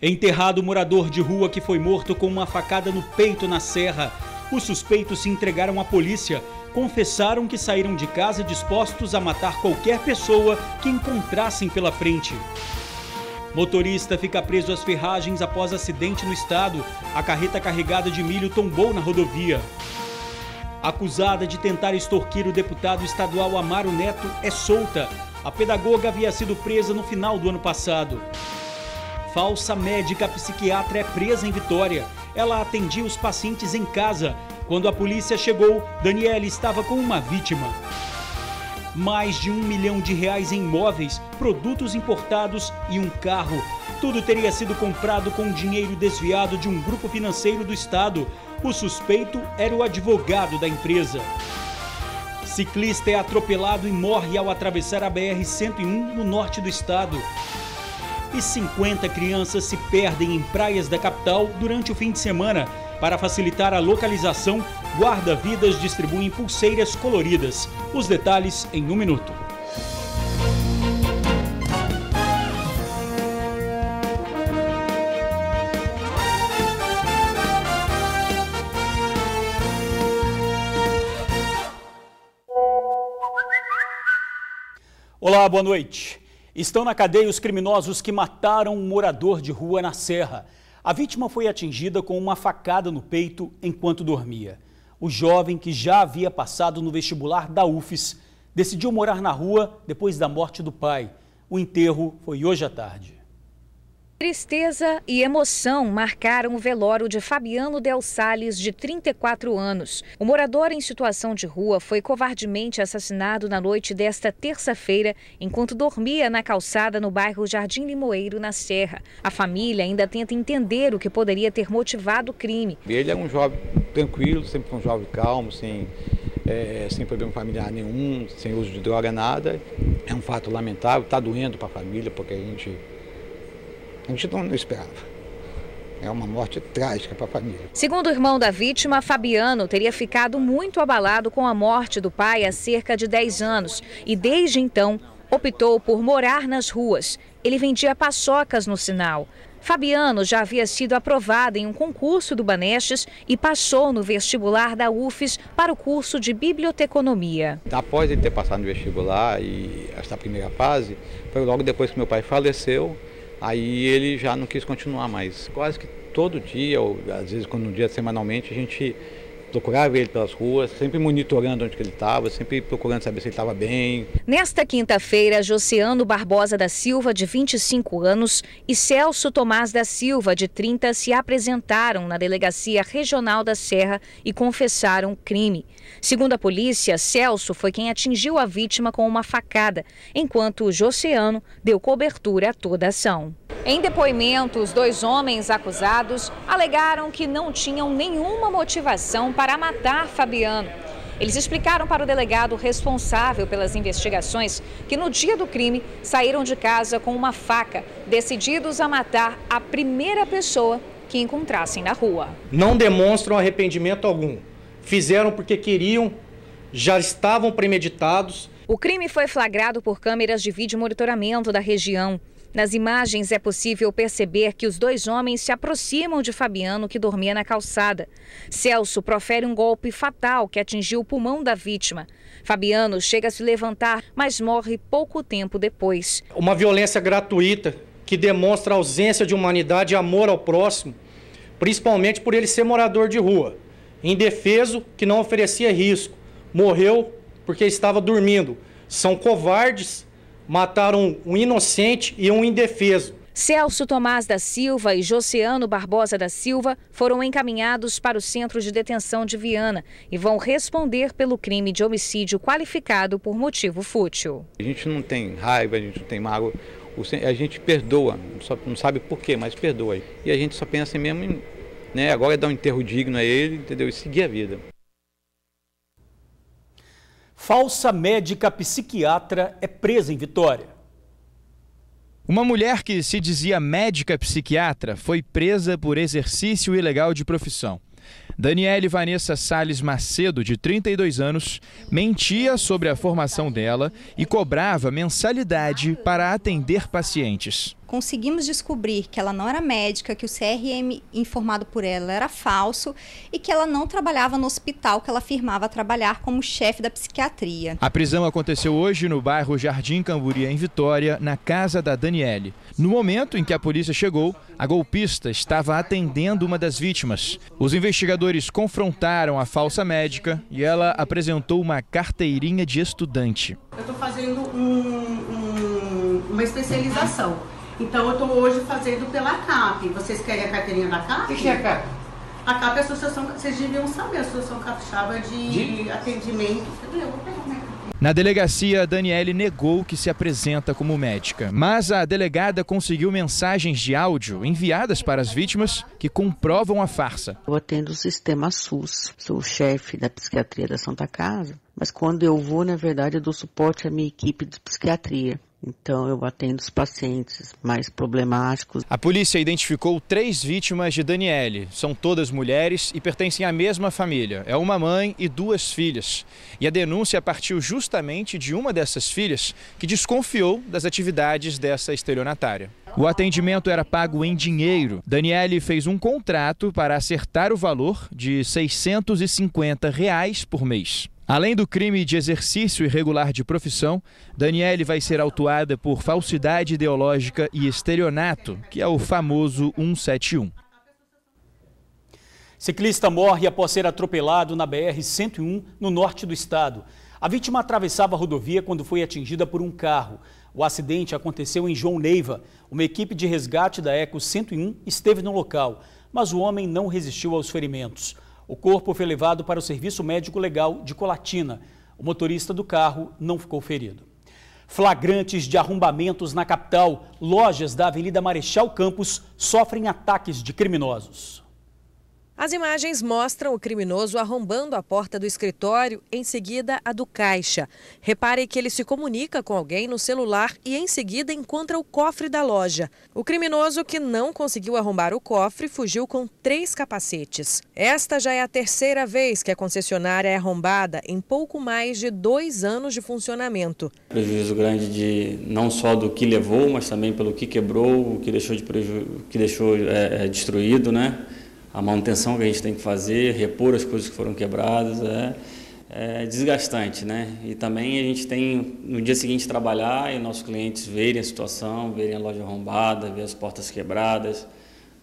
Enterrado o morador de rua que foi morto com uma facada no peito na Serra. Os suspeitos se entregaram à polícia. Confessaram que saíram de casa dispostos a matar qualquer pessoa que encontrassem pela frente. Motorista fica preso às ferragens após acidente no estado. A carreta carregada de milho tombou na rodovia. Acusada de tentar extorquir o deputado estadual Amaro Neto é solta. A pedagoga havia sido presa no final do ano passado. Falsa médica psiquiatra é presa em Vitória. Ela atendia os pacientes em casa. Quando a polícia chegou, Daniele estava com uma vítima. Mais de R$1 milhão em imóveis, produtos importados e um carro. Tudo teria sido comprado com dinheiro desviado de um grupo financeiro do estado. O suspeito era o advogado da empresa. Ciclista é atropelado e morre ao atravessar a BR-101 no norte do estado. E 50 crianças se perdem em praias da capital durante o fim de semana. Para facilitar a localização, guarda-vidas distribuem pulseiras coloridas. Os detalhes em 1 minuto. Olá, boa noite. Estão na cadeia os criminosos que mataram um morador de rua na Serra. A vítima foi atingida com uma facada no peito enquanto dormia. O jovem, que já havia passado no vestibular da UFES, decidiu morar na rua depois da morte do pai. O enterro foi hoje à tarde. Tristeza e emoção marcaram o velório de Fabiano Del Salles, de 34 anos. O morador em situação de rua foi covardemente assassinado na noite desta terça-feira, enquanto dormia na calçada no bairro Jardim Limoeiro, na Serra. A família ainda tenta entender o que poderia ter motivado o crime. Ele é um jovem tranquilo, sempre foi um jovem calmo, sem problema familiar nenhum, sem uso de droga, nada. É um fato lamentável, está doendo para a família, porque a gente não esperava. É uma morte trágica para a família. Segundo o irmão da vítima, Fabiano teria ficado muito abalado com a morte do pai há cerca de 10 anos e desde então optou por morar nas ruas. Ele vendia paçocas no sinal. Fabiano já havia sido aprovado em um concurso do Banestes e passou no vestibular da UFES para o curso de biblioteconomia. Após ele ter passado no vestibular e essa primeira fase, foi logo depois que meu pai faleceu. Aí ele já não quis continuar mais. Quase que todo dia, ou às vezes quando um dia semanalmente, a gente procurava ele pelas ruas, sempre monitorando onde que ele estava, sempre procurando saber se ele estava bem. Nesta quinta-feira, Josiano Barbosa da Silva, de 25 anos, e Celso Tomás da Silva, de 30, se apresentaram na Delegacia Regional da Serra e confessaram o crime. Segundo a polícia, Celso foi quem atingiu a vítima com uma facada, enquanto Josiano deu cobertura a toda a ação. Em depoimento, os 2 homens acusados alegaram que não tinham nenhuma motivação para matar Fabiano. Eles explicaram para o delegado responsável pelas investigações que no dia do crime saíram de casa com uma faca, decididos a matar a primeira pessoa que encontrassem na rua. Não demonstram arrependimento algum. Fizeram porque queriam, já estavam premeditados. O crime foi flagrado por câmeras de vídeo monitoramento da região. Nas imagens é possível perceber que os 2 homens se aproximam de Fabiano, que dormia na calçada. Celso profere um golpe fatal que atingiu o pulmão da vítima. Fabiano chega a se levantar, mas morre pouco tempo depois. Uma violência gratuita que demonstra a ausência de humanidade e amor ao próximo, principalmente por ele ser morador de rua. Indefeso, que não oferecia risco. Morreu porque estava dormindo. São covardes. Mataram um inocente e um indefeso. Celso Tomás da Silva e Josiano Barbosa da Silva foram encaminhados para o Centro de Detenção de Viana e vão responder pelo crime de homicídio qualificado por motivo fútil. A gente não tem raiva, a gente não tem mágoa, a gente perdoa, não sabe por quê, mas perdoa. E a gente só pensa mesmo em, agora dar um enterro digno a ele, entendeu? E seguir a vida. Falsa médica psiquiatra é presa em Vitória. Uma mulher que se dizia médica psiquiatra foi presa por exercício ilegal de profissão. Daniele Vanessa Salles Macedo, de 32 anos, mentia sobre a formação dela e cobrava mensalidade para atender pacientes. Conseguimos descobrir que ela não era médica, que o CRM informado por ela era falso e que ela não trabalhava no hospital que ela afirmava trabalhar como chefe da psiquiatria. A prisão aconteceu hoje no bairro Jardim Camburi, em Vitória, na casa da Daniele. No momento em que a polícia chegou, a golpista estava atendendo uma das vítimas. Os investigadores confrontaram a falsa médica e ela apresentou uma carteirinha de estudante. Eu estou fazendo uma especialização. Então, eu estou hoje fazendo pela CAP. Vocês querem a carteirinha da CAP? O que é a CAP? A CAP é a Associação, vocês deviam saber, a Associação Capixaba de Atendimento. Eu vou pegar minha carteirinha. Na delegacia, a Daniele negou que se apresenta como médica, mas a delegada conseguiu mensagens de áudio enviadas para as vítimas que comprovam a farsa. Eu atendo o sistema SUS, sou o chefe da psiquiatria da Santa Casa, mas quando eu vou, na verdade, eu dou suporte à minha equipe de psiquiatria. Então, eu atendo os pacientes mais problemáticos. A polícia identificou 3 vítimas de Daniele. São todas mulheres e pertencem à mesma família. É uma mãe e 2 filhas. E a denúncia partiu justamente de uma dessas filhas que desconfiou das atividades dessa estelionatária. O atendimento era pago em dinheiro. Daniele fez um contrato para acertar o valor de R$ 650 por mês. Além do crime de exercício irregular de profissão, Daniele vai ser autuada por falsidade ideológica e estelionato, que é o famoso 171. Ciclista morre após ser atropelado na BR-101, no norte do estado. A vítima atravessava a rodovia quando foi atingida por um carro. O acidente aconteceu em João Neiva. Uma equipe de resgate da Eco 101 esteve no local, mas o homem não resistiu aos ferimentos. O corpo foi levado para o Serviço Médico Legal de Colatina. O motorista do carro não ficou ferido. Flagrantes de arrombamentos na capital. Lojas da Avenida Marechal Campos sofrem ataques de criminosos. As imagens mostram o criminoso arrombando a porta do escritório, em seguida a do caixa. Repare que ele se comunica com alguém no celular e em seguida encontra o cofre da loja. O criminoso, que não conseguiu arrombar o cofre, fugiu com 3 capacetes. Esta já é a 3ª vez que a concessionária é arrombada em pouco mais de 2 anos de funcionamento. Prejuízo grande não só do que levou, mas também pelo que quebrou, o que deixou destruído, né? A manutenção que a gente tem que fazer, repor as coisas que foram quebradas, é desgastante, né? E também a gente tem, no dia seguinte, trabalhar e nossos clientes verem a situação, verem a loja arrombada, ver as portas quebradas.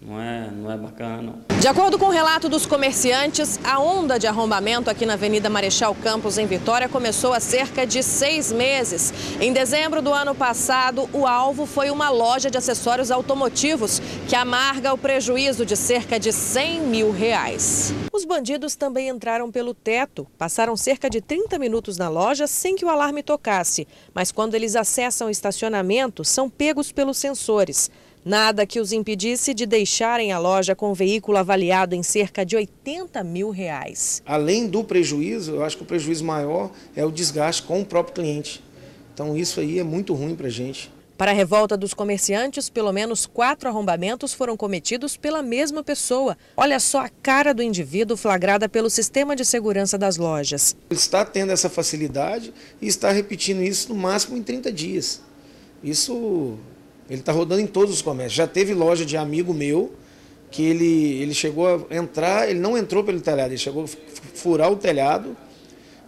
Não é bacana, não. De acordo com o relato dos comerciantes, a onda de arrombamento aqui na Avenida Marechal Campos, em Vitória, começou há cerca de 6 meses. Em dezembro do ano passado, o alvo foi uma loja de acessórios automotivos, que amarga o prejuízo de cerca de R$100 mil. Os bandidos também entraram pelo teto, passaram cerca de 30 minutos na loja sem que o alarme tocasse. Mas quando eles acessam o estacionamento, são pegos pelos sensores. Nada que os impedisse de deixarem a loja com o veículo avaliado em cerca de R$80 mil. Além do prejuízo, eu acho que o prejuízo maior é o desgaste com o próprio cliente. Então isso aí é muito ruim para a gente. Para a revolta dos comerciantes, pelo menos 4 arrombamentos foram cometidos pela mesma pessoa. Olha só a cara do indivíduo flagrada pelo sistema de segurança das lojas. Ele está tendo essa facilidade e está repetindo isso no máximo em 30 dias. Isso... Ele está rodando em todos os comércios. Já teve loja de amigo meu que ele chegou a entrar, ele não entrou pelo telhado, ele chegou a furar o telhado,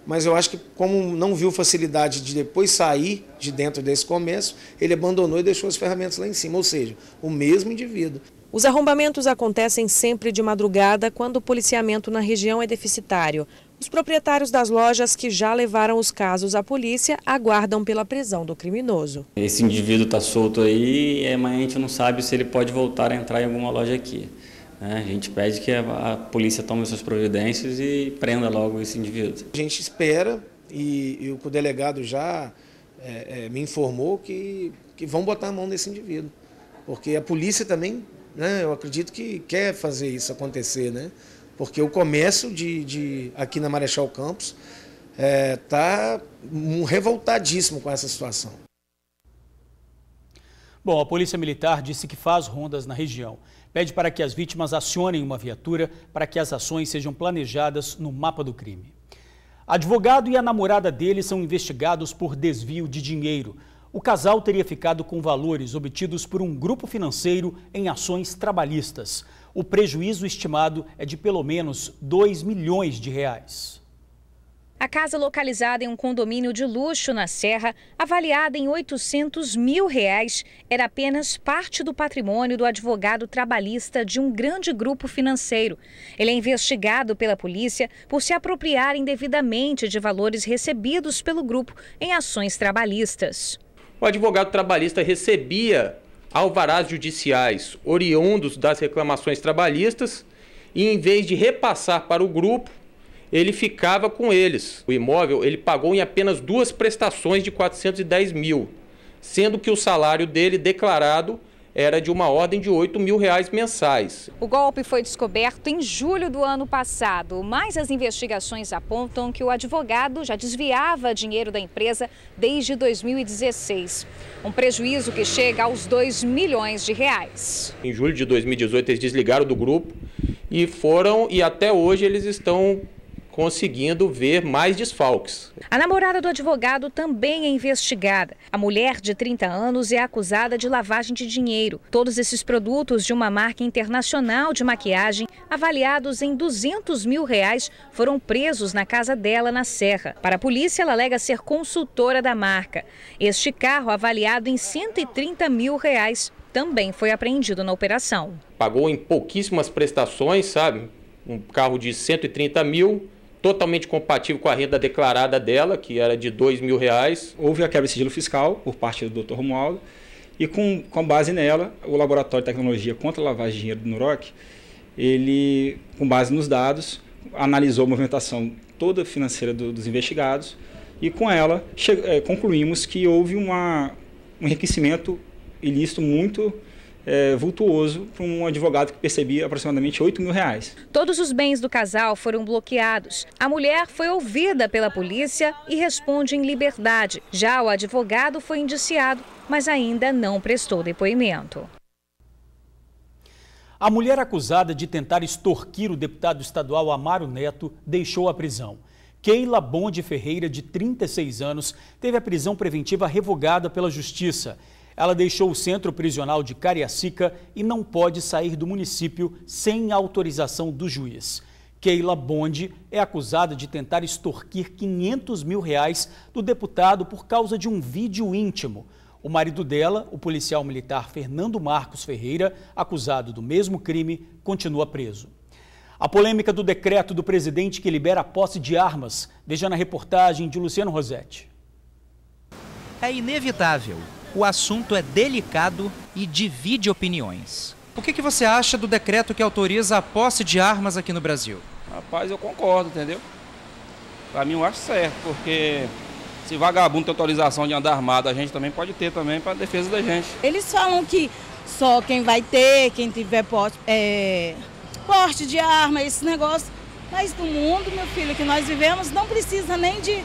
mas eu acho que como não viu facilidade de depois sair de dentro desse comércio, ele abandonou e deixou as ferramentas lá em cima, ou seja, o mesmo indivíduo. Os arrombamentos acontecem sempre de madrugada quando o policiamento na região é deficitário. Os proprietários das lojas que já levaram os casos à polícia aguardam pela prisão do criminoso. Esse indivíduo está solto aí, mas a gente não sabe se ele pode voltar a entrar em alguma loja aqui. A gente pede que a polícia tome suas providências e prenda logo esse indivíduo. A gente espera e o delegado já me informou que vão botar a mão nesse indivíduo. Porque a polícia também, né, eu acredito que quer fazer isso acontecer, né? Porque o comércio aqui na Marechal Campos está revoltadíssimo com essa situação. Bom, a Polícia Militar disse que faz rondas na região. Pede para que as vítimas acionem uma viatura para que as ações sejam planejadas no mapa do crime. Advogado e a namorada dele são investigados por desvio de dinheiro. O casal teria ficado com valores obtidos por um grupo financeiro em ações trabalhistas. O prejuízo estimado é de pelo menos R$2 milhões. A casa, localizada em um condomínio de luxo na Serra, avaliada em R$800 mil, era apenas parte do patrimônio do advogado trabalhista de um grande grupo financeiro. Ele é investigado pela polícia por se apropriar indevidamente de valores recebidos pelo grupo em ações trabalhistas. O advogado trabalhista recebia alvarás judiciais oriundos das reclamações trabalhistas e, em vez de repassar para o grupo, ele ficava com eles. O imóvel ele pagou em apenas 2 prestações de R$410 mil, sendo que o salário dele declarado era de uma ordem de R$8 mil mensais. O golpe foi descoberto em julho do ano passado, mas as investigações apontam que o advogado já desviava dinheiro da empresa desde 2016. Um prejuízo que chega aos R$2 milhões. Em julho de 2018 eles desligaram do grupo e até hoje eles estão conseguindo ver mais desfalques. A namorada do advogado também é investigada. A mulher de 30 anos é acusada de lavagem de dinheiro. Todos esses produtos de uma marca internacional de maquiagem, avaliados em R$200 mil, foram presos na casa dela na Serra. Para a polícia, ela alega ser consultora da marca. Este carro, avaliado em R$130 mil, também foi apreendido na operação. Pagou em pouquíssimas prestações, sabe? Um carro de R$130 mil, totalmente compatível com a renda declarada dela, que era de R$2 mil. Houve a quebra de sigilo fiscal por parte do Dr. Romualdo e com base nela, o Laboratório de Tecnologia contra a Lavagem de Dinheiro do NUROC, ele, com base nos dados, analisou a movimentação toda financeira dos investigados e com ela concluímos que houve um enriquecimento ilícito muito vultuoso para um advogado que percebia aproximadamente R$8 mil. Todos os bens do casal foram bloqueados. A mulher foi ouvida pela polícia e responde em liberdade. Já o advogado foi indiciado, mas ainda não prestou depoimento. A mulher acusada de tentar extorquir o deputado estadual Amaro Neto deixou a prisão. Keila Bonde Ferreira, de 36 anos, teve a prisão preventiva revogada pela Justiça. Ela deixou o centro prisional de Cariacica e não pode sair do município sem autorização do juiz. Keila Bonde é acusada de tentar extorquir R$500 mil do deputado por causa de um vídeo íntimo. O marido dela, o policial militar Fernando Marcos Ferreira, acusado do mesmo crime, continua preso. A polêmica do decreto do presidente que libera a posse de armas. Veja na reportagem de Luciano Rosetti. É inevitável. O assunto é delicado e divide opiniões. O que você acha do decreto que autoriza a posse de armas aqui no Brasil? Rapaz, eu concordo, entendeu? Pra mim eu acho certo, porque se vagabundo tem autorização de andar armado, a gente também pode ter também para defesa da gente. Eles falam que só quem vai ter, quem tiver porte de arma, esse negócio. Mas no mundo, meu filho, que nós vivemos, não precisa nem de,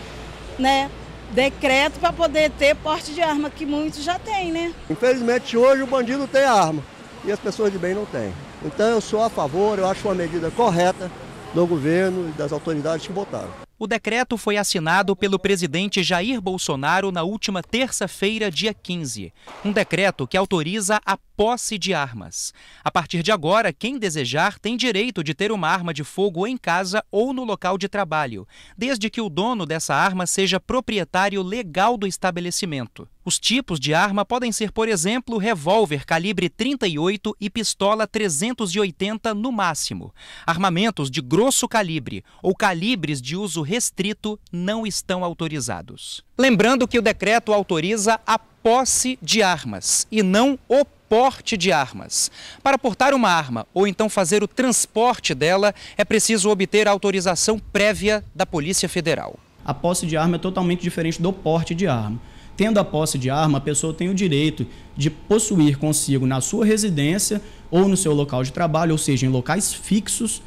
decreto para poder ter porte de arma, que muitos já têm, né? Infelizmente hoje o bandido tem arma e as pessoas de bem não têm. Então eu sou a favor, eu acho uma medida correta do governo e das autoridades que votaram. O decreto foi assinado pelo presidente Jair Bolsonaro na última terça-feira, dia 15. Um decreto que autoriza a posse de armas. A partir de agora, quem desejar tem direito de ter uma arma de fogo em casa ou no local de trabalho, desde que o dono dessa arma seja proprietário legal do estabelecimento. Os tipos de arma podem ser, por exemplo, revólver calibre 38 e pistola 380 no máximo. Armamentos de grosso calibre ou calibres de uso restrito não estão autorizados. Lembrando que o decreto autoriza a posse de armas e não o porte de armas. Para portar uma arma ou então fazer o transporte dela, é preciso obter a autorização prévia da Polícia Federal. A posse de arma é totalmente diferente do porte de arma. Tendo a posse de arma, a pessoa tem o direito de possuir consigo na sua residência ou no seu local de trabalho, ou seja, em locais fixos,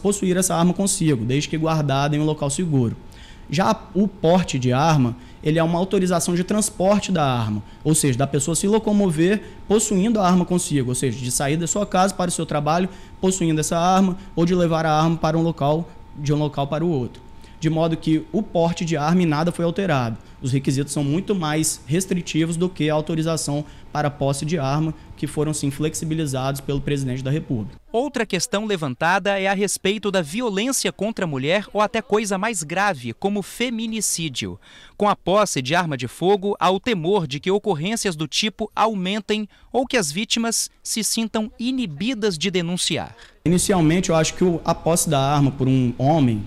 possuir essa arma consigo, desde que guardada em um local seguro. Já o porte de arma, ele é uma autorização de transporte da arma, ou seja, da pessoa se locomover possuindo a arma consigo, ou seja, de sair da sua casa para o seu trabalho possuindo essa arma ou de levar a arma para de um local para o outro. de modo que o porte de arma e nada foi alterado. Os requisitos são muito mais restritivos do que a autorização para posse de arma, que foram sim flexibilizados pelo presidente da República. Outra questão levantada é a respeito da violência contra a mulher ou até coisa mais grave, como feminicídio. Com a posse de arma de fogo, há o temor de que ocorrências do tipo aumentem ou que as vítimas se sintam inibidas de denunciar. Inicialmente, eu acho que a posse da arma por um homem,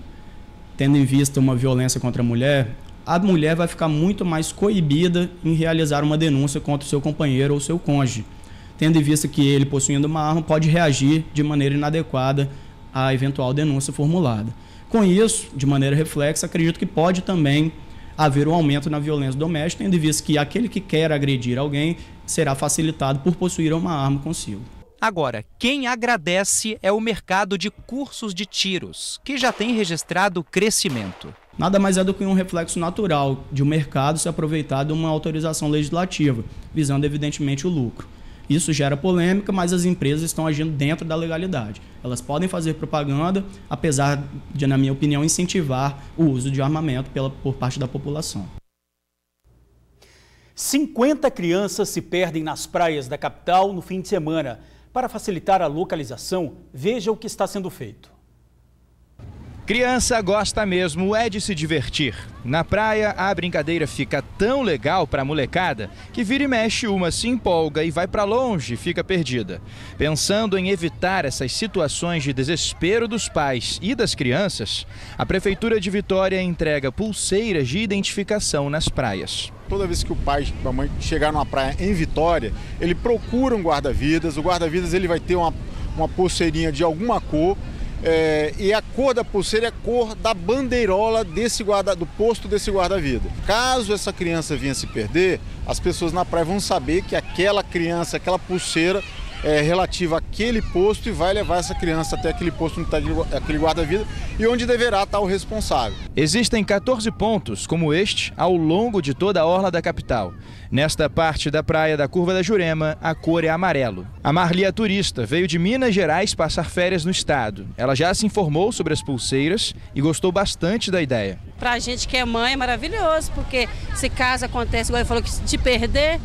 tendo em vista uma violência contra a mulher vai ficar muito mais coibida em realizar uma denúncia contra o seu companheiro ou seu cônjuge, tendo em vista que ele, possuindo uma arma, pode reagir de maneira inadequada à eventual denúncia formulada. Com isso, de maneira reflexa, acredito que pode também haver um aumento na violência doméstica, tendo em vista que aquele que quer agredir alguém será facilitado por possuir uma arma consigo. Agora, quem agradece é o mercado de cursos de tiros, que já tem registrado crescimento. Nada mais é do que um reflexo natural de um mercado se aproveitar de uma autorização legislativa, visando evidentemente o lucro. Isso gera polêmica, mas as empresas estão agindo dentro da legalidade. Elas podem fazer propaganda, apesar de, na minha opinião, incentivar o uso de armamento por parte da população. 50 crianças se perdem nas praias da capital no fim de semana. Para facilitar a localização, veja o que está sendo feito. Criança gosta mesmo é de se divertir. Na praia, a brincadeira fica tão legal para a molecada que vira e mexe uma se empolga e vai para longe e fica perdida. Pensando em evitar essas situações de desespero dos pais e das crianças, a Prefeitura de Vitória entrega pulseiras de identificação nas praias. Toda vez que o pai e a mãe chegar numa praia em Vitória, ele procura um guarda-vidas. O guarda-vidas ele vai ter uma pulseirinha de alguma cor. E a cor da pulseira é a cor da bandeirola do posto desse guarda-vida. Caso essa criança venha se perder, as pessoas na praia vão saber que aquela criança, aquela pulseira é relativa àquele posto e vai levar essa criança até aquele posto onde está aquele guarda-vida e onde deverá estar o responsável. Existem 14 pontos como este ao longo de toda a orla da capital. Nesta parte da praia da Curva da Jurema, a cor é amarelo. A Marli é turista, veio de Minas Gerais passar férias no estado. Ela já se informou sobre as pulseiras e gostou bastante da ideia. Pra gente que é mãe é maravilhoso, porque se caso acontece, igual ele falou, que se perder,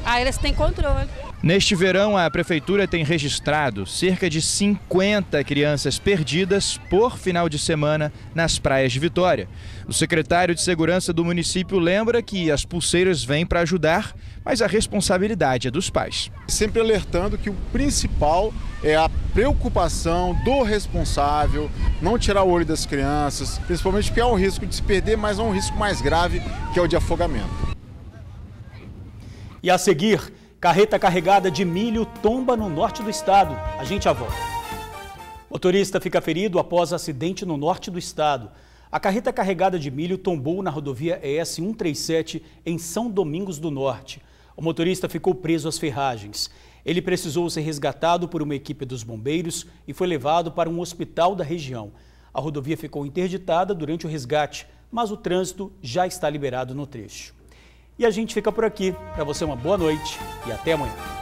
aí eles têm controle. Neste verão, a Prefeitura tem registrado cerca de 50 crianças perdidas por final de semana nas praias de Vitória. O secretário de Segurança do município lembra que as pulseiras vêm para ajudar, mas a responsabilidade é dos pais. Sempre alertando que o principal é a preocupação do responsável, não tirar o olho das crianças, principalmente porque há o risco de se perder, mas há um risco mais grave, que é o de afogamento. E a seguir, carreta carregada de milho tomba no norte do estado. A gente já volta. Motorista fica ferido após acidente no norte do estado. A carreta carregada de milho tombou na rodovia ES 137 em São Domingos do Norte. O motorista ficou preso às ferragens. Ele precisou ser resgatado por uma equipe dos bombeiros e foi levado para um hospital da região. A rodovia ficou interditada durante o resgate, mas o trânsito já está liberado no trecho. E a gente fica por aqui. Para você, uma boa noite e até amanhã.